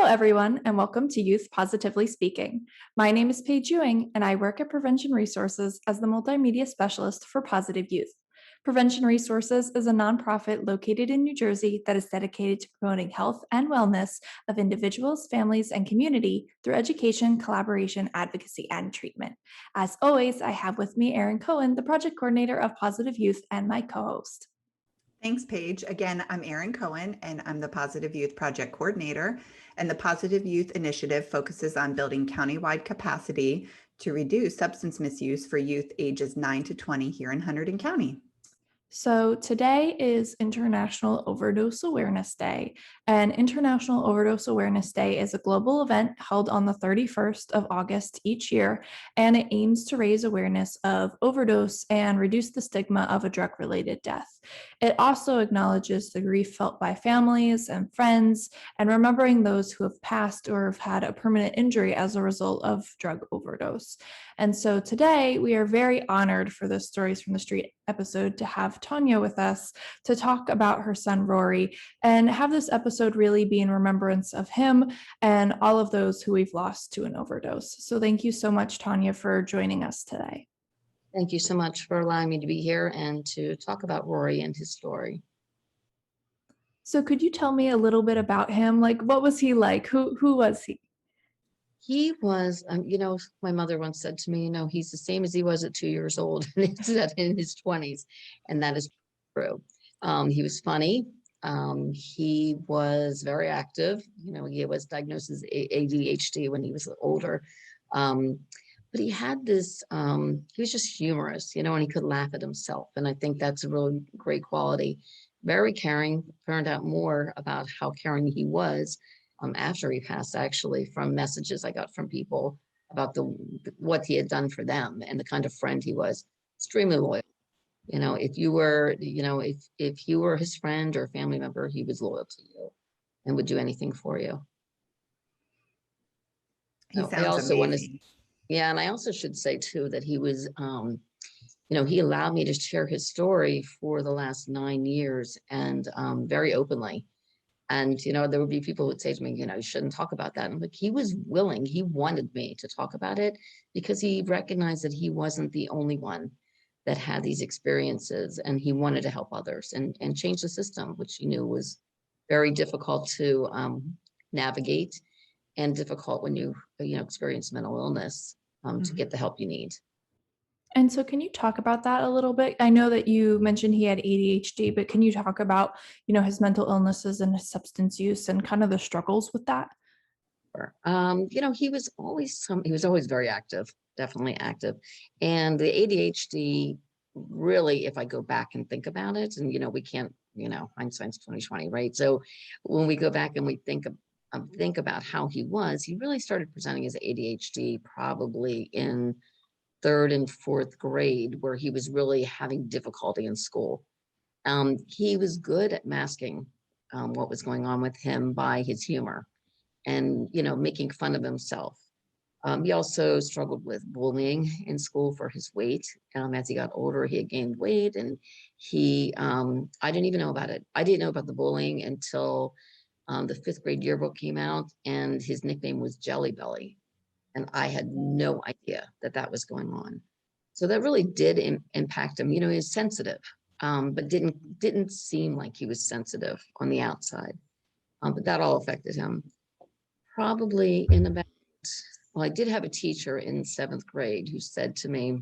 Hello, everyone, and welcome to Youth Positively Speaking. My name is Paige Ewing, and I work at Prevention Resources as the multimedia specialist for Positive Youth. Prevention Resources is a nonprofit located in New Jersey that is dedicated to promoting health and wellness of individuals, families, and community through education, collaboration, advocacy, and treatment. As always, I have with me Erin Cohen, the project coordinator of Positive Youth, and my co-host. Thanks, Paige. Again, I'm Erin Cohen, and I'm the Positive Youth Project Coordinator. And the Positive Youth Initiative focuses on building countywide capacity to reduce substance misuse for youth ages 9 to 20 here in Hunterdon County. So today is International Overdose Awareness Day, and International Overdose Awareness Day is a global event held on the 31st of August each year, and it aims to raise awareness of overdose and reduce the stigma of a drug-related death. It also acknowledges the grief felt by families and friends, and remembering those who have passed or have had a permanent injury as a result of drug overdose. And so today we are very honored for the Stories from the Street episode to have Tonia with us to talk about her son Rory and have this episode really be in remembrance of him and all of those who we've lost to an overdose. So thank you so much, Tonia, for joining us today. Thank you so much for allowing me to be here and to talk about Rory and his story. So could you tell me a little bit about him? Like, what was he like? Who was he? He was, my mother once said to me, he's the same as he was at 2 years old, and it's that in his 20s, and that is true. He was funny. He was very active. He was diagnosed as ADHD when he was older. But he had this, he was just humorous, and he could laugh at himself. And I think that's a really great quality. Very caring. Found out more about how caring he was after he passed, actually, from messages I got from people about what he had done for them and the kind of friend he was. Extremely loyal. If you were, if you were his friend or family member, he was loyal to you and would do anything for you. He sounds amazing. Yeah, and I also should say too that he was, he allowed me to share his story for the last 9 years and very openly. And, there would be people who would say to me, you shouldn't talk about that. And like, he was willing, he wanted me to talk about it because he recognized that he wasn't the only one that had these experiences, and he wanted to help others and change the system, which he knew was very difficult to navigate and difficult when you experience mental illness to get the help you need. And so can you talk about that a little bit? I know that you mentioned he had ADHD, but can you talk about, his mental illnesses and his substance use and kind of the struggles with that? He was always very active, definitely active. And the ADHD, really, if I go back and think about it, and, we can't, hindsight's 2020, right? So when we go back and we think about how he really started presenting as ADHD probably in 3rd and 4th grade, where he was really having difficulty in school. He was good at masking what was going on with him by his humor and, making fun of himself. He also struggled with bullying in school for his weight. As he got older, he had gained weight, and I didn't even know about it. I didn't know about the bullying until the 5th grade yearbook came out, and his nickname was Jelly Belly. And I had no idea that was going on. So that really did impact him. He was sensitive, but didn't seem like he was sensitive on the outside. But that all affected him. Probably I did have a teacher in 7th grade who said to me,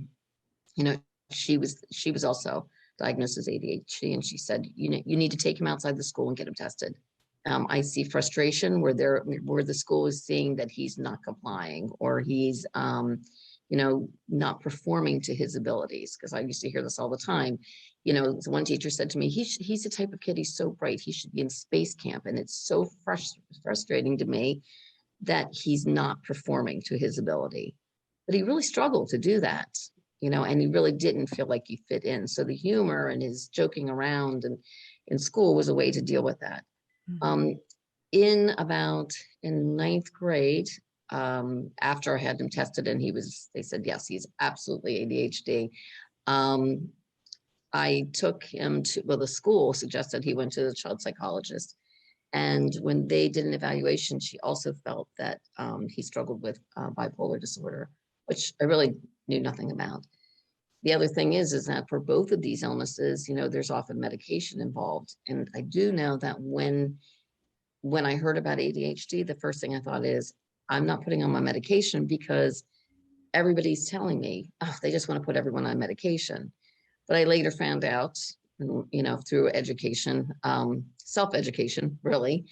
she was also diagnosed as ADHD, and she said, you need to take him outside the school and get him tested. I see frustration where the school is seeing that he's not complying or he's, not performing to his abilities. Because I used to hear this all the time. One teacher said to me, he's the type of kid, he's so bright, he should be in space camp. And it's so frustrating to me that he's not performing to his ability. But he really struggled to do that, and he really didn't feel like he fit in. So the humor and his joking around and in school was a way to deal with that. In 9th grade, after I had him tested and they said, yes, he's absolutely ADHD. I took him the school suggested he went to the child psychologist. And when they did an evaluation, she also felt that he struggled with bipolar disorder, which I really knew nothing about. The other thing is that for both of these illnesses, there's often medication involved. And I do know that when I heard about ADHD, the first thing I thought is, I'm not putting on my medication because everybody's telling me, oh, they just want to put everyone on medication. But I later found out, through education, self-education really,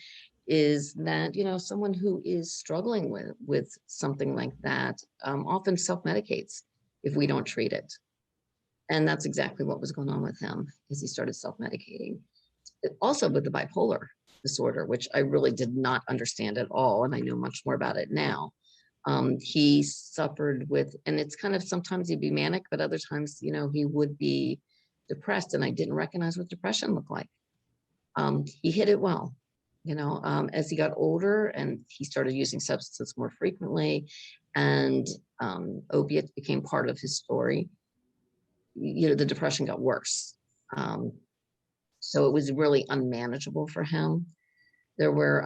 is that, someone who is struggling with something like that often self-medicates if we don't treat it. And that's exactly what was going on with him, is he started self-medicating. Also with the bipolar disorder, which I really did not understand at all, and I know much more about it now. He suffered with, and it's kind of, sometimes he'd be manic, but other times, he would be depressed, and I didn't recognize what depression looked like. He hid it well, as he got older and he started using substances more frequently, and opiates became part of his story. The depression got worse. So it was really unmanageable for him. There were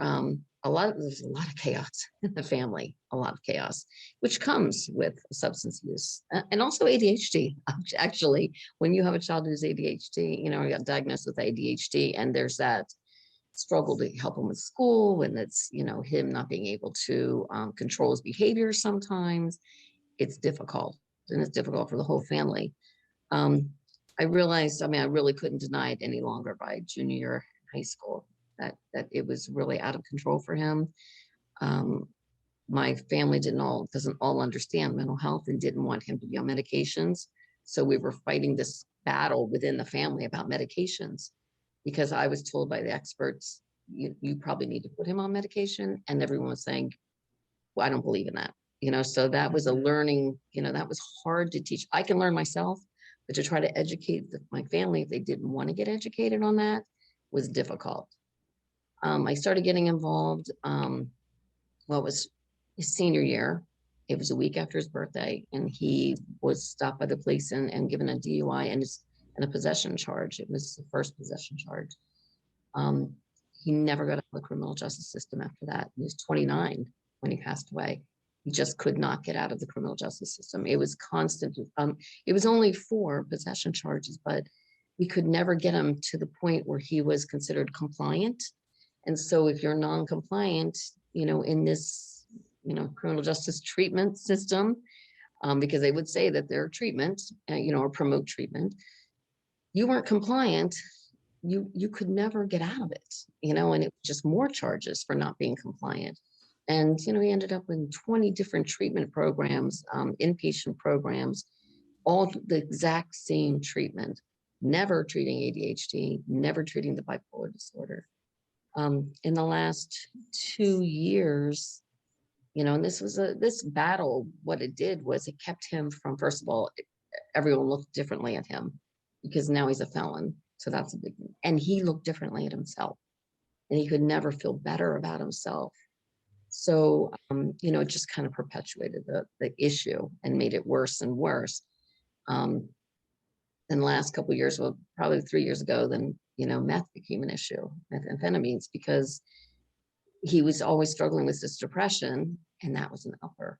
there's a lot of chaos in the family, a lot of chaos, which comes with substance use and also ADHD. Actually, when you have a child who's ADHD, you got diagnosed with ADHD, and there's that struggle to help him with school, and it's, him not being able to control his behavior sometimes. It's difficult, and it's difficult for the whole family. I realized, I really couldn't deny it any longer by junior year in high school, that it was really out of control for him. My family doesn't all understand mental health and didn't want him to be on medications. So we were fighting this battle within the family about medications, because I was told by the experts, you probably need to put him on medication. And everyone was saying, well, I don't believe in that. So that was a learning, that was hard to teach. I can learn myself, but to try to educate my family, if they didn't want to get educated on that, was difficult. I started getting involved, it was his senior year. It was a week after his birthday, and he was stopped by the police and given a DUI and a possession charge. It was the first possession charge. He never got out of the criminal justice system after that. He was 29 when he passed away. He just could not get out of the criminal justice system. It was constant. It was only 4 possession charges, but we could never get him to the point where he was considered compliant. And so if you're non-compliant, in this, criminal justice treatment system, because they would say that their treatment, or promote treatment, you weren't compliant, you could never get out of it, and it was just more charges for not being compliant. And, he ended up in 20 different treatment programs, inpatient programs, all the exact same treatment, never treating ADHD, never treating the bipolar disorder. In the last 2 years, and this battle, what it did was it kept him from, first of all, everyone looked differently at him because now he's a felon. So that's a big thing. And he looked differently at himself, and he could never feel better about himself. So, it just kind of perpetuated the issue and made it worse and worse. In the last couple of years, well, probably 3 years ago, then, meth became an issue, methamphetamines, because he was always struggling with this depression, and that was an upper,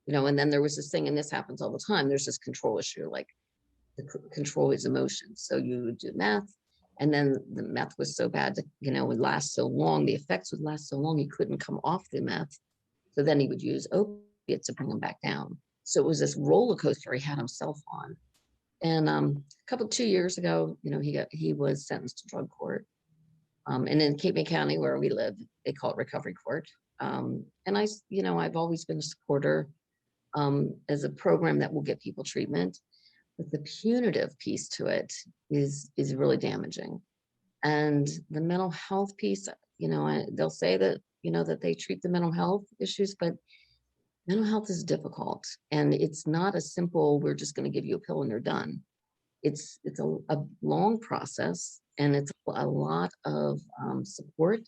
and then there was this thing, and this happens all the time. There's this control issue, like control his emotions. So you would do meth, and then the meth was so bad that, would last so long, the effects would last so long, he couldn't come off the meth. So then he would use opiates to bring him back down. So it was this roller coaster he had himself on. And 2 years ago, he was sentenced to drug court. And in Cape May County, where we live, they call it recovery court. And I've always been a supporter as a program that will get people treatment. But the punitive piece to it is really damaging. And the mental health piece, they'll say that, that they treat the mental health issues, but mental health is difficult. And it's not a simple, we're just going to give you a pill and you're done. It's a long process, and it's a lot of support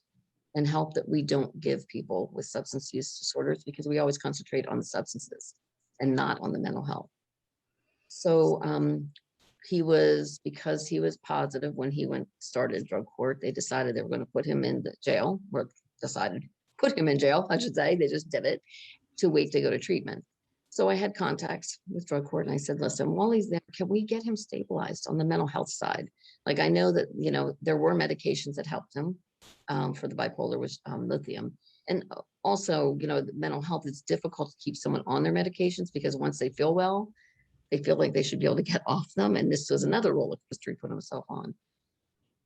and help that we don't give people with substance use disorders, because we always concentrate on the substances and not on the mental health. So because he was positive when he started drug court, they decided they were going to put him in the jail, or decided put him in jail, I should say. They just did it to wait to go to treatment. So I had contacts with drug court and I said, listen, while he's there, can we get him stabilized on the mental health side? Like, I know that, there were medications that helped him for the bipolar, was lithium. And also, the mental health, it's difficult to keep someone on their medications because once they feel well, they feel like they should be able to get off them. And this was another roller coaster he put himself on.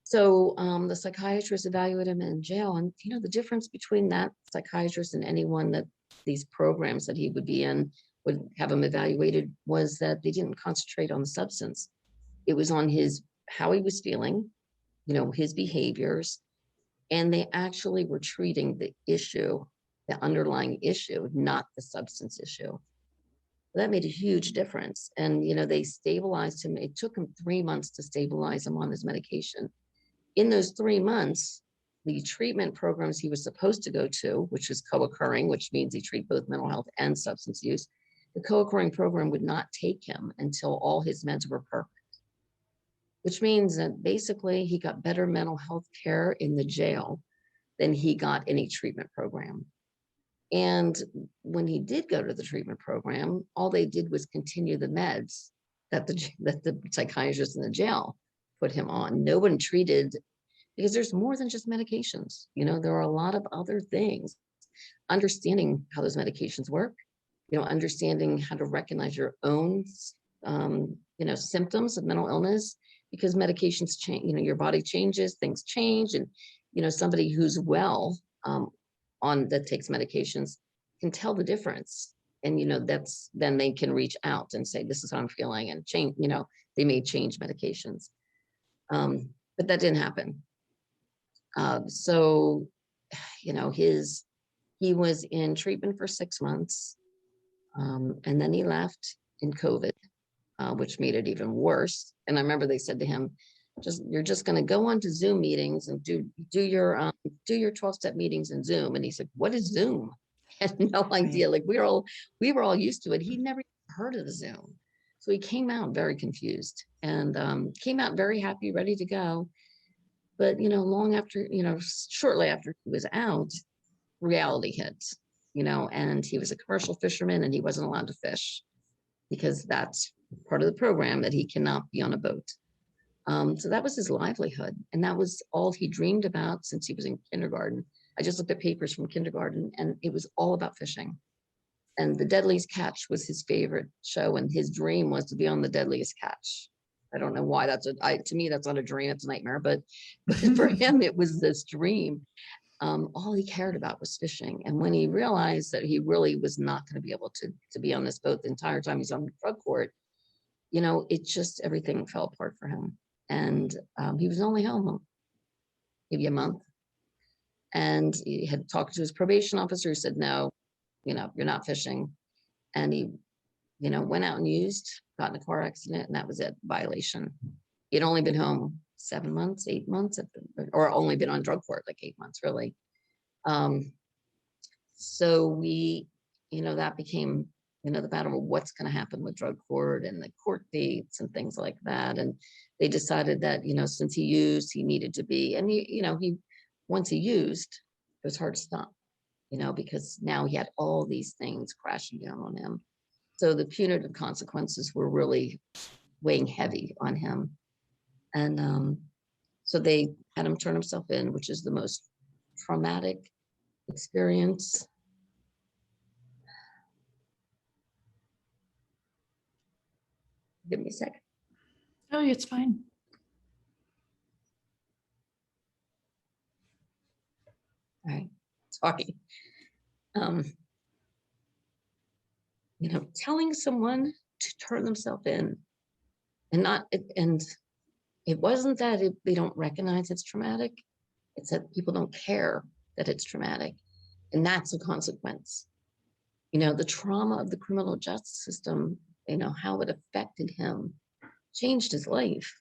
So the psychiatrist evaluated him in jail. And, the difference between that psychiatrist and anyone that these programs that he would be in would have him evaluated was that they didn't concentrate on the substance. It was on how he was feeling, his behaviors. And they actually were treating the issue, the underlying issue, not the substance issue. That made a huge difference. And, they stabilized him. It took him 3 months to stabilize him on his medication. In those 3 months, the treatment programs he was supposed to go to, which is co-occurring, which means he treat both mental health and substance use, the co-occurring program would not take him until all his meds were perfect, which means that basically he got better mental health care in the jail than he got any treatment program. And when he did go to the treatment program, all they did was continue the meds that the psychiatrist in the jail put him on. No one treated, because there's more than just medications. There are a lot of other things. Understanding how those medications work, understanding how to recognize your own, symptoms of mental illness, because medications change, your body changes, things change. And, somebody who's well, that takes medications can tell the difference. And, then they can reach out and say, this is how I'm feeling, and change, they may change medications. But that didn't happen. So, he was in treatment for 6 months. And then he left in COVID, which made it even worse. And I remember they said to him, you're just going to go on to Zoom meetings and do your 12-step meetings in Zoom. And he said, what is Zoom? He had no idea. Like, we were all used to it. He never heard of the Zoom. So he came out very confused and came out very happy, ready to go. But, long after, shortly after he was out, reality hit, and he was a commercial fisherman and he wasn't allowed to fish because that's part of the program, that he cannot be on a boat. So that was his livelihood. And that was all he dreamed about since he was in kindergarten. I just looked at papers from kindergarten and it was all about fishing. And The Deadliest Catch was his favorite show. And his dream was to be on The Deadliest Catch. I don't know why to me, that's not a dream, it's a nightmare, but for him, it was this dream. All he cared about was fishing. And when he realized that he really was not going to be able to be on this boat the entire time he's on drug court, it just, everything fell apart for him. And he was only home maybe a month. And he had talked to his probation officer who said, no, you're not fishing. And he, went out and got in a car accident, and that was it, violation. He'd only been home 7 months, 8 months, or only been on drug court like 8 months, really. So we, that became, the battle of what's going to happen with drug court and the court dates and things like that. And they decided that, since he used, he needed to be, and once he used, it was hard to stop, because now he had all these things crashing down on him. So the punitive consequences were really weighing heavy on him. And so they had him turn himself in, which is the most traumatic experience. Give me a second. Oh, it's fine. All right, sorry. Telling someone to turn themselves in, and it wasn't that they don't recognize it's traumatic. It's that people don't care that it's traumatic. And that's a consequence. The trauma of the criminal justice system, how it affected him, changed his life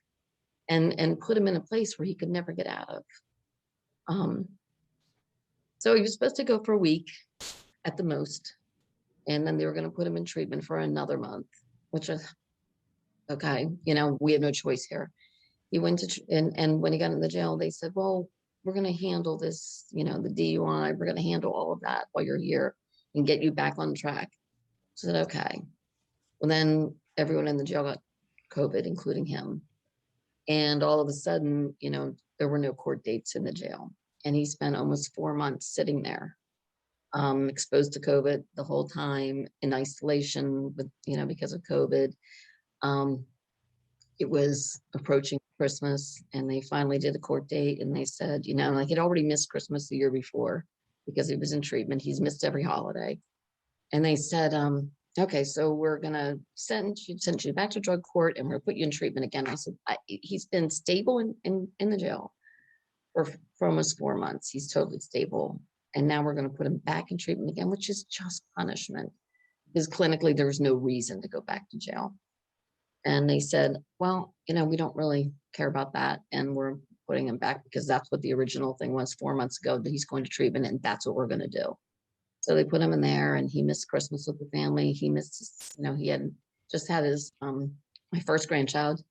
and put him in a place where he could never get out of. So he was supposed to go for a week at the most. And then they were going to put him in treatment for another month, which Okay. You know, we have no choice here. He went to, and when he got in the jail, they said, well, we're going to handle this, you know, the DUI, we're going to handle all of that while you're here and get you back on track. So I said, okay. Well, then everyone in the jail got COVID, including him. And all of a sudden, you know, there were no court dates in the jail. And he spent almost 4 months sitting there, exposed to COVID the whole time, in isolation with, you know, because of COVID. Um, it was approaching Christmas, and they finally did a court date, and they said, you know, like, he'd already missed Christmas the year before because he was in treatment. He's missed every holiday. And they said, okay, so we're gonna send you back to drug court, and we're gonna put you in treatment again. I said, he's been stable in the jail for almost 4 months. He's totally stable. And now we're gonna put him back in treatment again, which is just punishment. Because clinically, there was no reason to go back to jail. And they said, well, you know, we don't really care about that. And we're putting him back because that's what the original thing was 4 months ago, that he's going to treatment, and that's what we're going to do. So they put him in there, and he missed Christmas with the family. He missed, you know, he had just had his, my first grandchild,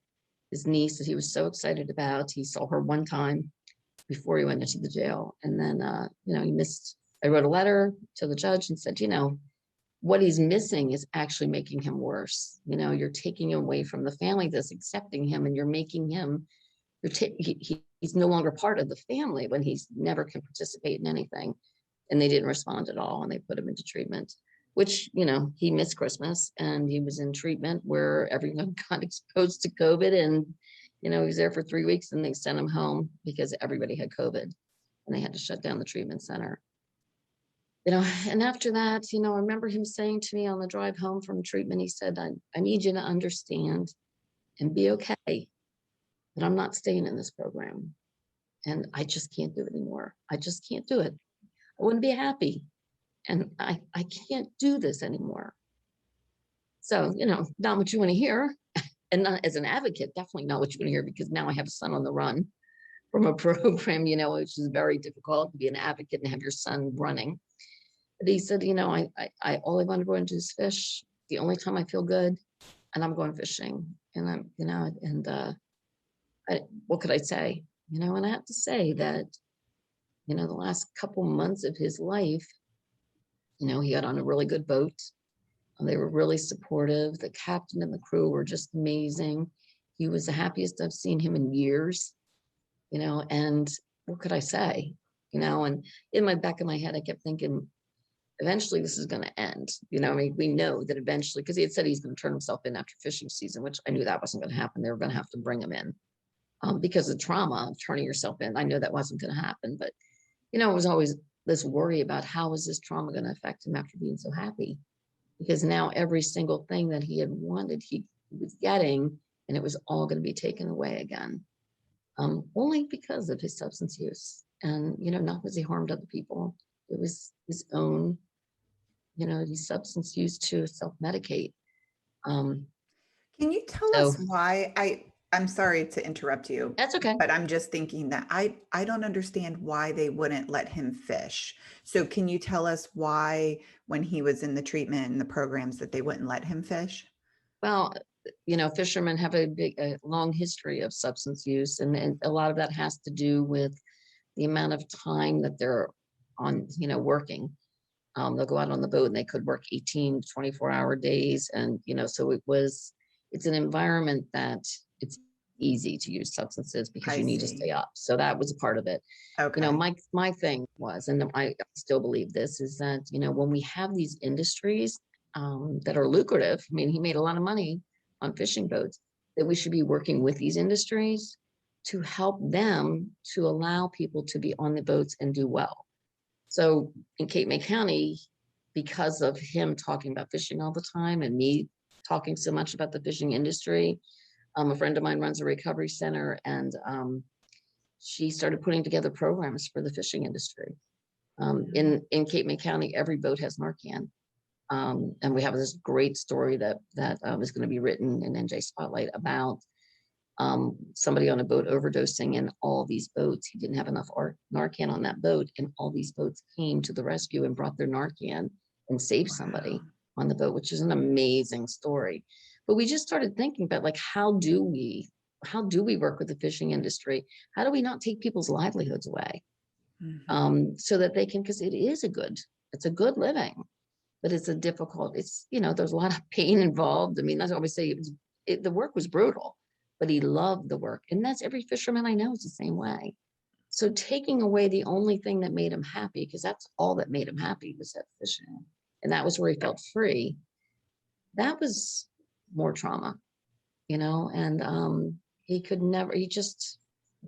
his niece, that he was so excited about. He saw her one time before he went into the jail. And then, you know, he missed, I wrote a letter to the judge and said, you know, what he's missing is actually making him worse. You know, you're taking him away from the family that's accepting him, and you're making him, he's no longer part of the family when he's never can participate in anything. And they didn't respond at all, and they put him into treatment, which, you know, he missed Christmas, and he was in treatment where everyone got exposed to COVID. And, you know, he was there for 3 weeks, and they sent him home because everybody had COVID, and they had to shut down the treatment center. You know, and after that, you know, I remember him saying to me on the drive home from treatment, he said, I need you to understand and be okay that I'm not staying in this program. And I just can't do it anymore. I just can't do it. I wouldn't be happy. And I can't do this anymore. So, you know, not what you want to hear. And not, as an advocate, definitely not what you want to hear, because now I have a son on the run from a program, you know, which is very difficult to be an advocate and have your son running. But he said, you know, I all I want to go and do is fish. The only time I feel good, and I'm going fishing. And I'm, you know, and what could I say? You know, and I have to say that, you know, the last couple months of his life, you know, he got on a really good boat. They were really supportive. The captain and the crew were just amazing. He was the happiest I've seen him in years, you know, and what could I say? You know, and in my back of my head, I kept thinking, eventually this is going to end. You know, I mean, we know that eventually, because he had said he's going to turn himself in after fishing season, which I knew that wasn't going to happen. They were going to have to bring him in because of trauma of turning yourself in. I know that wasn't going to happen, but, you know, it was always this worry about how is this trauma going to affect him after being so happy? Because now every single thing that he had wanted, he was getting, and it was all going to be taken away again. Only because of his substance use. And, you know, not because he harmed other people. It was his own, you know, his substance use to self-medicate. Can you tell So us why? I'm sorry to interrupt you, that's okay. but I'm just thinking that I don't understand why they wouldn't let him fish. So can you tell us why, when he was in the treatment and the programs, that they wouldn't let him fish? Well, you know, fishermen have a long history of substance use, and a lot of that has to do with the amount of time that they're on, you know, working. They'll go out on the boat and they could work 18, 24-hour days. And, you know, so it's an environment that it's easy to use substances because I you need to see. stay up. So that was a part of it. Okay. You know, my thing was, and I still believe this, is that, you know, when we have these industries that are lucrative, I mean, he made a lot of money on fishing boats, that we should be working with these industries to help them to allow people to be on the boats and do well. So in Cape May County, because of him talking about fishing all the time and me talking so much about the fishing industry, a friend of mine runs a recovery center, and she started putting together programs for the fishing industry. In Cape May County, every boat has Narcan. And we have this great story that is going to be written in NJ Spotlight about somebody on a boat overdosing, and all these boats, he didn't have enough Narcan on that boat, and all these boats came to the rescue and brought their Narcan and saved somebody on the boat, which is an amazing story. But we just started thinking about like, how do we work with the fishing industry? How do we not take people's livelihoods away? So that they can, because it's a good living, but it's there's a lot of pain involved. I mean, that's what we say. The work was brutal, but he loved the work. And that's every fisherman I know is the same way. So taking away the only thing that made him happy, because that's all that made him happy, was that fishing. And that was where he felt free. That was more trauma, and it's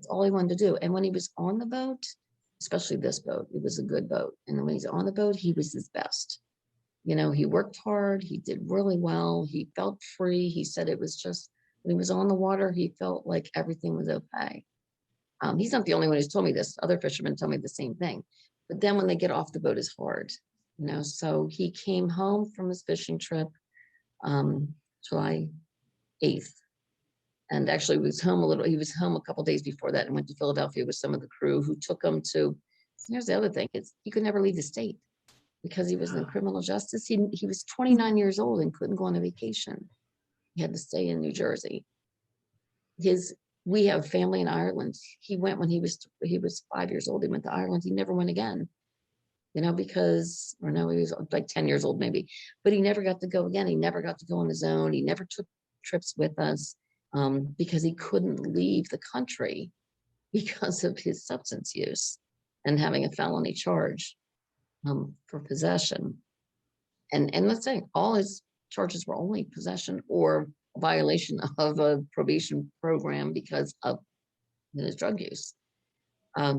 all he wanted to do. And when he was on the boat, especially this boat, it was a good boat. And when he's on the boat, he was his best. He worked hard. He did really well. He felt free. He said it was just, when he was on the water, he felt like everything was okay. He's not the only one who's told me this. Other fishermen tell me the same thing. But then when they get off the boat, it's hard, So he came home from his fishing trip July 8th. And actually he was home a couple of days before that and went to Philadelphia with some of the crew who took him to, here's the other thing, he could never leave the state because he was in criminal justice. He was 29 years old and couldn't go on a vacation. He had to stay in New Jersey. We have family in Ireland. He went when he was 5 years old. He went to Ireland. He never went again, he was like 10 years old maybe, but he never got to go again. He never got to go on his own. He never took trips with us because he couldn't leave the country because of his substance use and having a felony charge for possession. And let's say all his charges were only possession or violation of a probation program because of his drug use.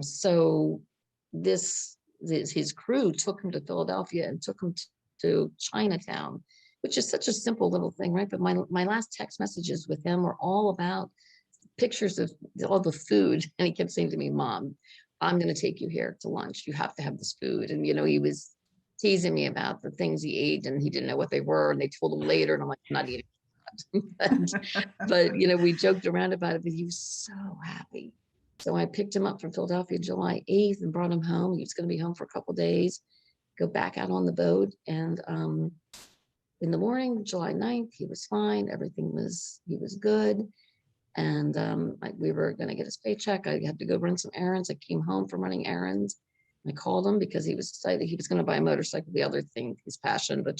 So his crew took him to Philadelphia and took him to Chinatown, which is such a simple little thing, right? But my last text messages with him were all about pictures of all the food. And he kept saying to me, Mom, I'm going to take you here to lunch. You have to have this food. And, he was teasing me about the things he ate and he didn't know what they were. And they told him later. And I'm like, I'm not eating that. but we joked around about it, but he was so happy. So I picked him up from Philadelphia July 8th and brought him home. He was going to be home for a couple of days, go back out on the boat. And in the morning, July 9th, he was fine. He was good. And we were going to get his paycheck. I had to go run some errands. I came home from running errands. I called him because he was excited. He was going to buy a motorcycle, the other thing, his passion, but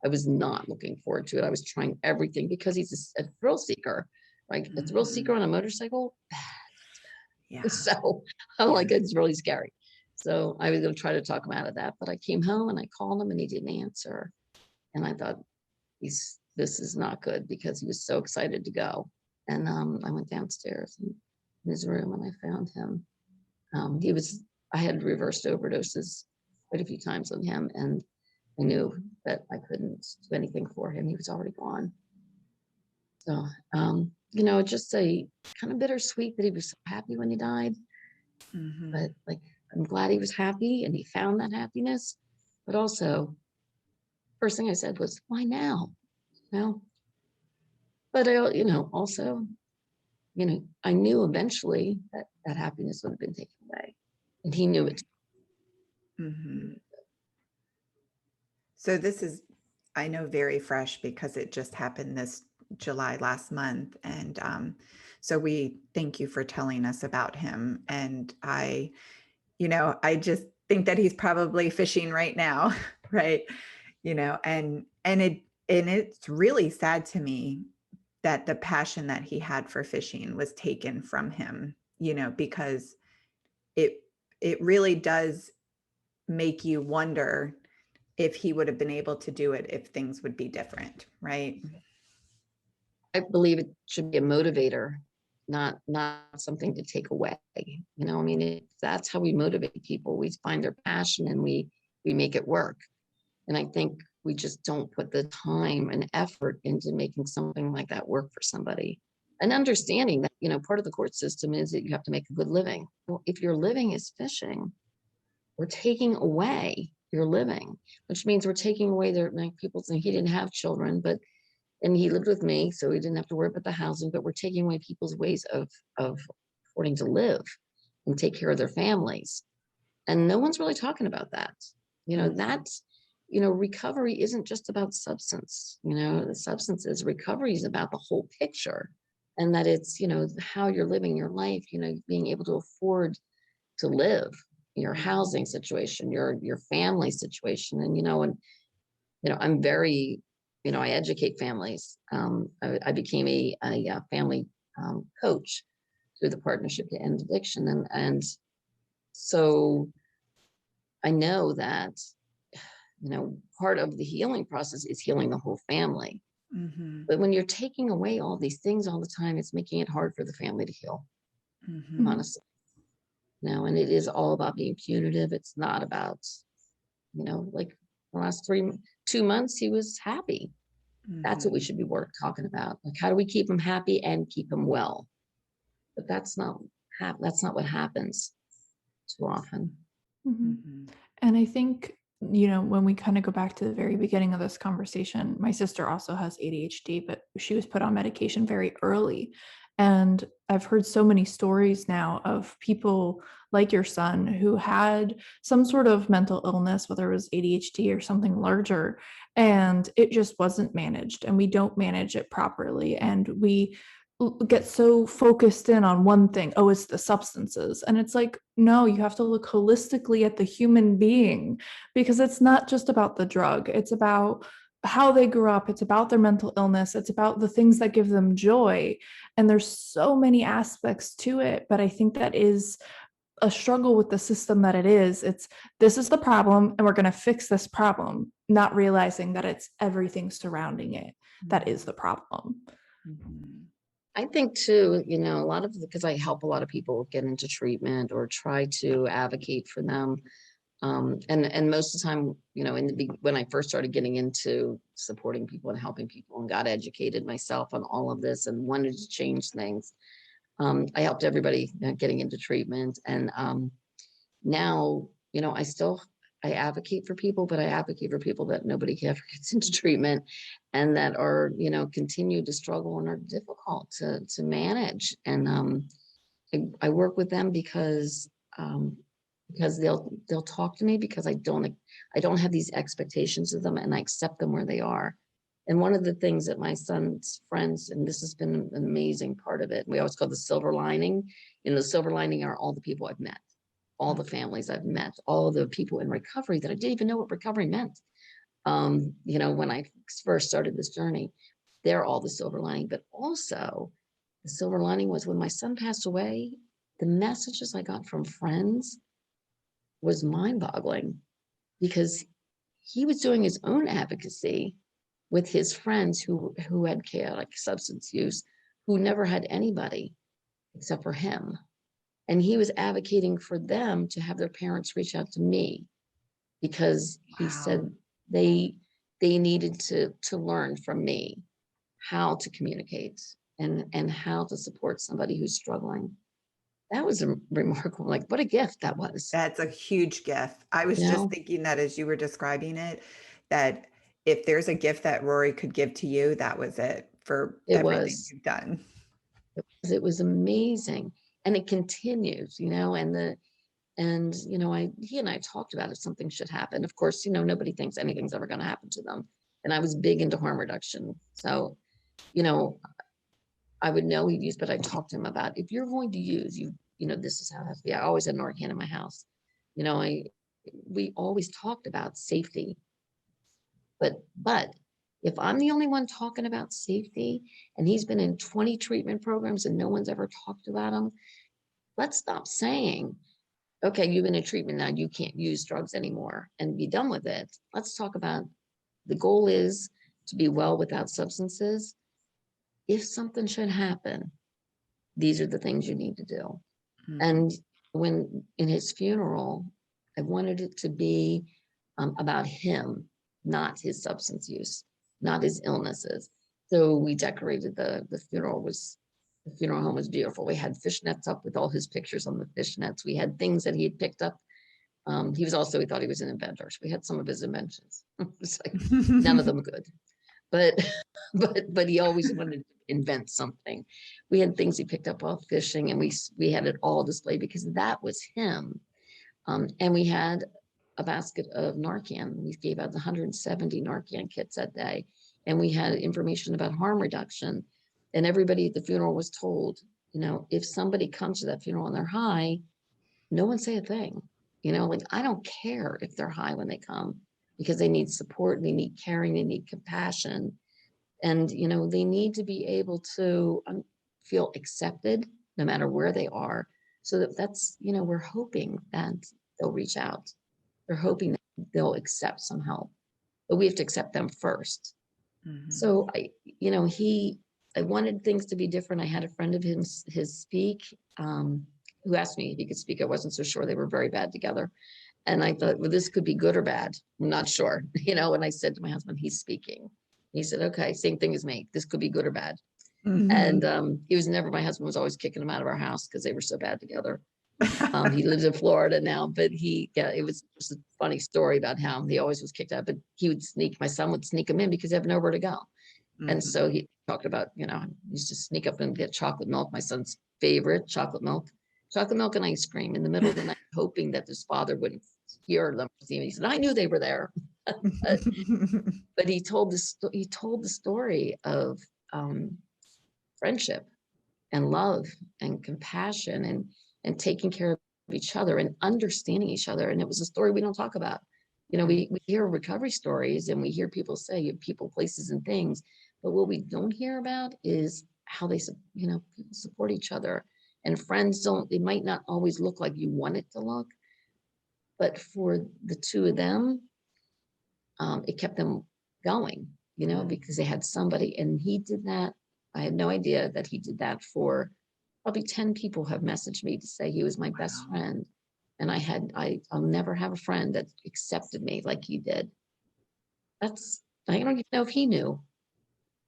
I was not looking forward to it. I was trying everything because he's a thrill seeker, right? A thrill seeker on a motorcycle. Yeah. So I'm like, it's really scary. So I was going to try to talk him out of that, but I came home and I called him and he didn't answer. And I thought, this is not good because he was so excited to go. And I went downstairs in his room and I found him. I had reversed overdoses quite a few times on him, and I knew that I couldn't do anything for him. He was already gone. So, just a kind of bittersweet that he was so happy when he died. Mm-hmm. But like, I'm glad he was happy and he found that happiness. But also, first thing I said was, why now? But I, also, I knew eventually that happiness would have been taken away, and he knew it. Mm-hmm. So this is, I know, very fresh because it just happened this July last month. And so we thank you for telling us about him. And I just think that he's probably fishing right now, right? And it's really sad to me that the passion that he had for fishing was taken from him, because it really does make you wonder if he would have been able to do it, if things would be different, right? I believe it should be a motivator, not something to take away. That's how we motivate people. We find their passion and we make it work. And I think we just don't put the time and effort into making something like that work for somebody. And understanding that, part of the court system is that you have to make a good living. Well, if your living is fishing, we're taking away your living, which means we're taking away their, like, people saying he didn't have children, and he lived with me, so he didn't have to worry about the housing, but we're taking away people's ways of affording to live and take care of their families. And no one's really talking about that. That's, recovery isn't just about substance. The substance is recovery is about the whole picture, and that it's, how you're living your life, being able to afford to live, your housing situation, your family situation. I'm very, I educate families. I became a family coach through the Partnership to End Addiction. And so I know that, part of the healing process is healing the whole family. Mm-hmm. But when you're taking away all these things all the time, it's making it hard for the family to heal, Mm-hmm. honestly. And it is all about being punitive. It's not about, like the last 2 months, he was happy. That's what we should be talking about. Like, how do we keep him happy and keep him well? But that's not what happens too often. Mhm. And I think, when we kind of go back to the very beginning of this conversation, my sister also has ADHD, but she was put on medication very early. And I've heard so many stories now of people like your son who had some sort of mental illness, whether it was ADHD or something larger, and it just wasn't managed, and we don't manage it properly. And we get so focused in on one thing. Oh, it's the substances. And it's like, no, you have to look holistically at the human being, because it's not just about the drug. It's about how they grew up. It's about their mental illness. It's about the things that give them joy. And there's so many aspects to it. But I think that is a struggle with the system that it is. This is the problem, and we're going to fix this problem, not realizing that it's everything surrounding it that is the problem. I think too, a lot of, because I help a lot of people get into treatment or try to advocate for them. And most of the time, when I first started getting into supporting people and helping people and got educated myself on all of this and wanted to change things, I helped everybody getting into treatment. And now, I advocate for people, but I advocate for people that nobody ever gets into treatment and that are, continue to struggle and are difficult to manage. And I work with them because they'll talk to me, because I don't have these expectations of them, and I accept them where they are. And one of the things that my son's friends, and this has been an amazing part of it, we always call the silver lining. The silver lining are all the people I've met, all the families I've met, all the people in recovery that I didn't even know what recovery meant. When I first started this journey, they're all the silver lining. But also the silver lining was when my son passed away, the messages I got from friends was mind-boggling, because he was doing his own advocacy with his friends who had chaotic substance use, who never had anybody except for him. And he was advocating for them to have their parents reach out to me, because he said they needed to learn from me how to communicate and how to support somebody who's struggling. That was a remarkable, like, what a gift that was. That's a huge gift. I was just thinking that as you were describing it, that if there's a gift that Rory could give to you, that was it for everything you've done. It was amazing. And it continues, he and I talked about if something should happen. Of course, nobody thinks anything's ever going to happen to them. And I was big into harm reduction. So, I would know he'd use, but I talked to him about, if you're going to use, this is how it has to be. I always had Narcan in my house. We always talked about safety. But if I'm the only one talking about safety, and he's been in 20 treatment programs and no one's ever talked about him, let's stop saying, okay, you've been in treatment now, you can't use drugs anymore, and be done with it. Let's talk about, the goal is to be well without substances. If something should happen, these are the things you need to do. And when in his funeral, I wanted it to be about him, not his substance use, not his illnesses. So we decorated the funeral home was beautiful. We had fishnets up with all his pictures on the fishnets. We had things that he had picked up. He thought he was an inventor. So we had some of his inventions. It's like none of them good, but he always wanted to invent something. We had things he picked up while fishing, and we had it all displayed because that was him. And we had a basket of Narcan. We gave out 170 Narcan kits that day. And we had information about harm reduction. And everybody at the funeral was told, if somebody comes to that funeral and they're high, no one say a thing. Like, I don't care if they're high when they come, because they need support, they need caring, they need compassion. And, they need to be able to feel accepted no matter where they are. So that's, we're hoping that they'll reach out. They're hoping that they'll accept some help, but we have to accept them first. Mhm. So I wanted things to be different. I had a friend of his speak, who asked me if he could speak. I wasn't so sure. They were very bad together. And I thought, well, this could be good or bad. I'm not sure, and I said to my husband, he's speaking. He said, okay, same thing as me. This could be good or bad. Mhm. And my husband was always kicking him out of our house because they were so bad together. He lives in Florida now, but it was just a funny story about how he always was kicked out, but my son would sneak him in because he had nowhere to go. And so he talked about, he used to sneak up and get chocolate milk, my son's favorite chocolate milk and ice cream in the middle of the night, hoping that his father wouldn't hear them. He said, I knew they were there. But he told the story of friendship and love and compassion and taking care of each other and understanding each other. And it was a story we don't talk about. We hear recovery stories and we hear people say people, places, and things, but what we don't hear about is how they, people support each other. And friends it might not always look like you want it to look, but for the two of them, it kept them going, because they had somebody, and he did that. I had no idea that he did that for probably 10 people have messaged me to say he was my best friend. And I'll never have a friend that accepted me like he did. I don't even know if he knew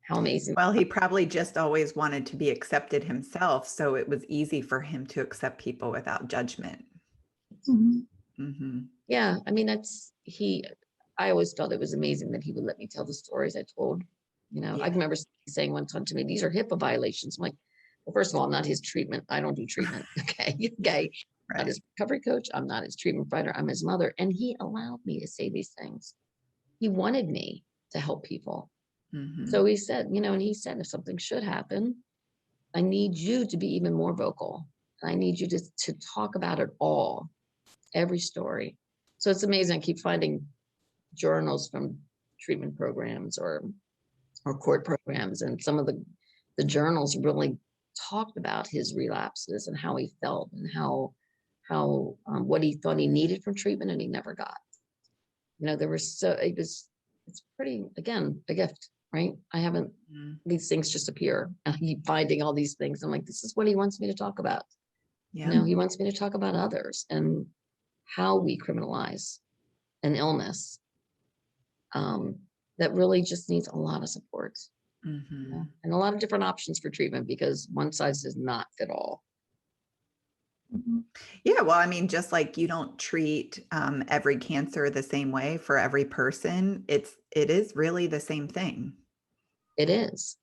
how amazing. Well, he probably just always wanted to be accepted himself. So it was easy for him to accept people without judgment. Mhm. Mm-hmm. Yeah. I mean, I always felt it was amazing that he would let me tell the stories I told. I remember saying one time to me, these are HIPAA violations. I'm like, well, first of all, I'm not his treatment. I don't do treatment. Okay. Okay. I'm not his recovery coach. I'm not his treatment provider. I'm his mother. And he allowed me to say these things. He wanted me to help people. Mm-hmm. So he said, and he said, if something should happen, I need you to be even more vocal. I need you to talk about it all, every story. So it's amazing. I keep finding journals from treatment programs or court programs, and some of the journals really talked about his relapses and how he felt and how what he thought he needed from treatment and he never got. It's pretty, again, a gift, right? I haven't, these things just appear. I keep finding all these things. I'm like, this is what he wants me to talk about. Yeah. He wants me to talk about others and how we criminalize an illness that really just needs a lot of support. Mm-hmm. And a lot of different options for treatment, because one size does not fit all. Mhm. Yeah, well, I mean, just like you don't treat every cancer the same way for every person, it is really the same thing. It is.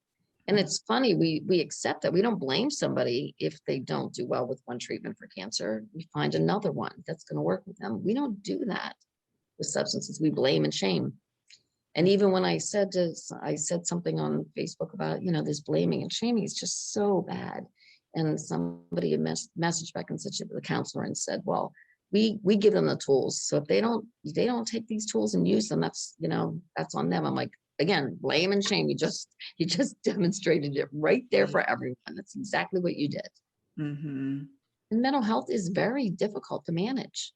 And it's funny, we accept that. We don't blame somebody if they don't do well with one treatment for cancer. We find another one that's going to work with them. We don't do that with substances. We blame and shame. And even when I said something on Facebook about, this blaming and shaming is just so bad. And somebody messaged back and said to the counselor and said, well, we give them the tools. So if they don't take these tools and use them, that's on them. I'm like, again, blame and shame. You just demonstrated it right there for everyone. That's exactly what you did. Mm-hmm. And mental health is very difficult to manage.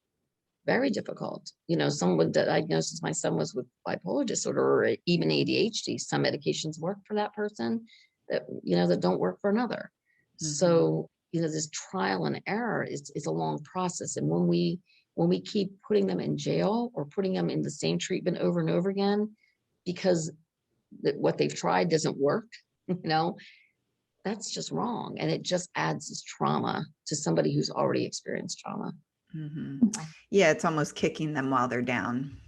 Very difficult. Someone that diagnosed my son was with bipolar disorder or even ADHD. Some medications work for that person that don't work for another. Mm-hmm. So, this trial and error is a long process. And when we keep putting them in jail or putting them in the same treatment over and over again, because what they've tried doesn't work, that's just wrong. And it just adds this trauma to somebody who's already experienced trauma. Mm-hmm. Yeah, it's almost kicking them while they're down.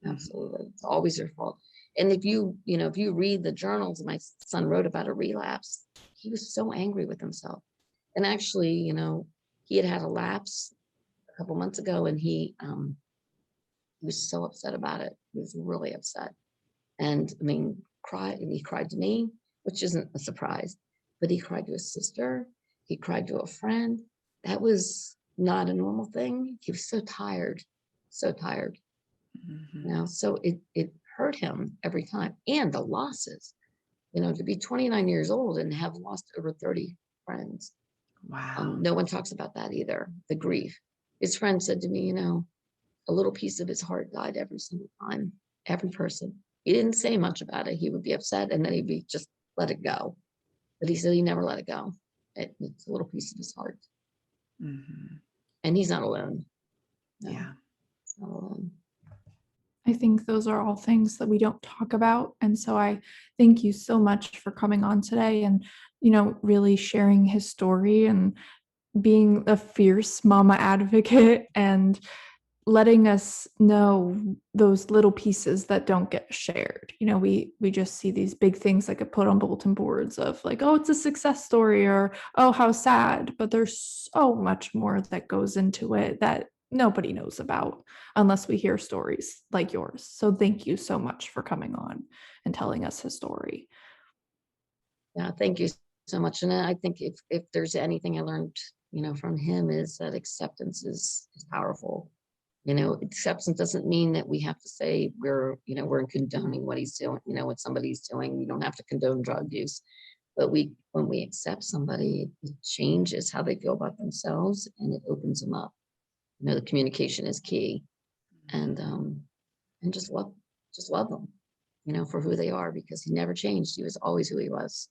Absolutely. It's always your fault. And if you read the journals, my son wrote about a relapse, he was so angry with himself. And actually, he had a lapse a couple months ago, and he He was so upset about it. He was really upset. And I mean, he cried to me, which isn't a surprise, but he cried to his sister. He cried to a friend. That was not a normal thing. He was so tired, so tired. So it hurt him every time. And the losses, to be 29 years old and have lost over 30 friends. Wow. No one talks about that either, the grief. His friend said to me, a little piece of his heart died every single time, every person. He didn't say much about it. He would be upset and then he'd be just let it go. But he said he never let it go. It's a little piece of his heart. And he's not alone. No, Yeah. he's not alone. I think those are all things that we don't talk about. And so I thank you so much for coming on today and, really sharing his story and being a fierce mama advocate and letting us know those little pieces that don't get shared. We just see these big things that get put on bulletin boards of like, oh, it's a success story, or oh, how sad. But there's so much more that goes into it that nobody knows about unless we hear stories like yours. So thank you so much for coming on and telling us his story. Yeah, thank you so much. And I think if there's anything I learned, from him, is that acceptance is powerful. Acceptance doesn't mean that we have to say we're condoning what he's doing, what somebody's doing. You don't have to condone drug use. But when we accept somebody, it changes how they feel about themselves and it opens them up. The communication is key. And just love them, for who they are, because he never changed. He was always who he was.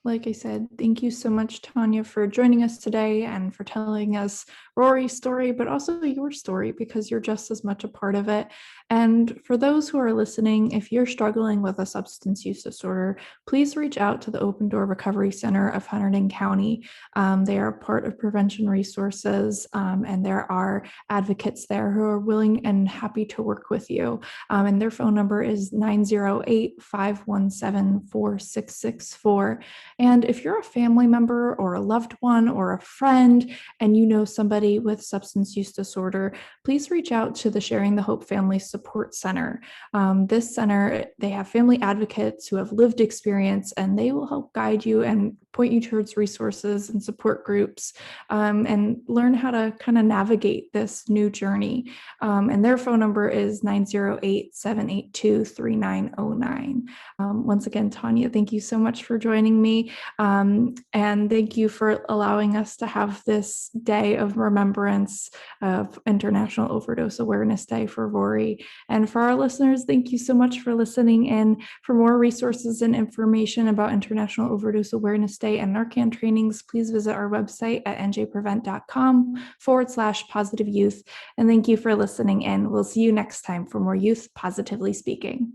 Like I said, thank you so much, Tonia, for joining us today and for telling us Rory's story, but also your story, because you're just as much a part of it. And for those who are listening, if you're struggling with a substance use disorder, please reach out to the Open Door Recovery Center of Hunterdon County. They are part of Prevention Resources, and there are advocates there who are willing and happy to work with you. And their phone number is 908-517-4664. And if you're a family member or a loved one or a friend and you know somebody with substance use disorder, please reach out to the Sharing the Hope Family Support Center. This center, they have family advocates who have lived experience, and they will help guide you and point you towards resources and support groups, and learn how to kind of navigate this new journey. And their phone number is 908-782-3909. Once again, Tonia, thank you so much for joining me. And thank you for allowing us to have this day of remembrance of International Overdose Awareness Day for Rory. And for our listeners, thank you so much for listening in. For more resources and information about International Overdose Awareness Day and Narcan trainings, please visit our website at njprevent.com/positive youth. And thank you for listening in. We'll see you next time for more Youth Positively Speaking.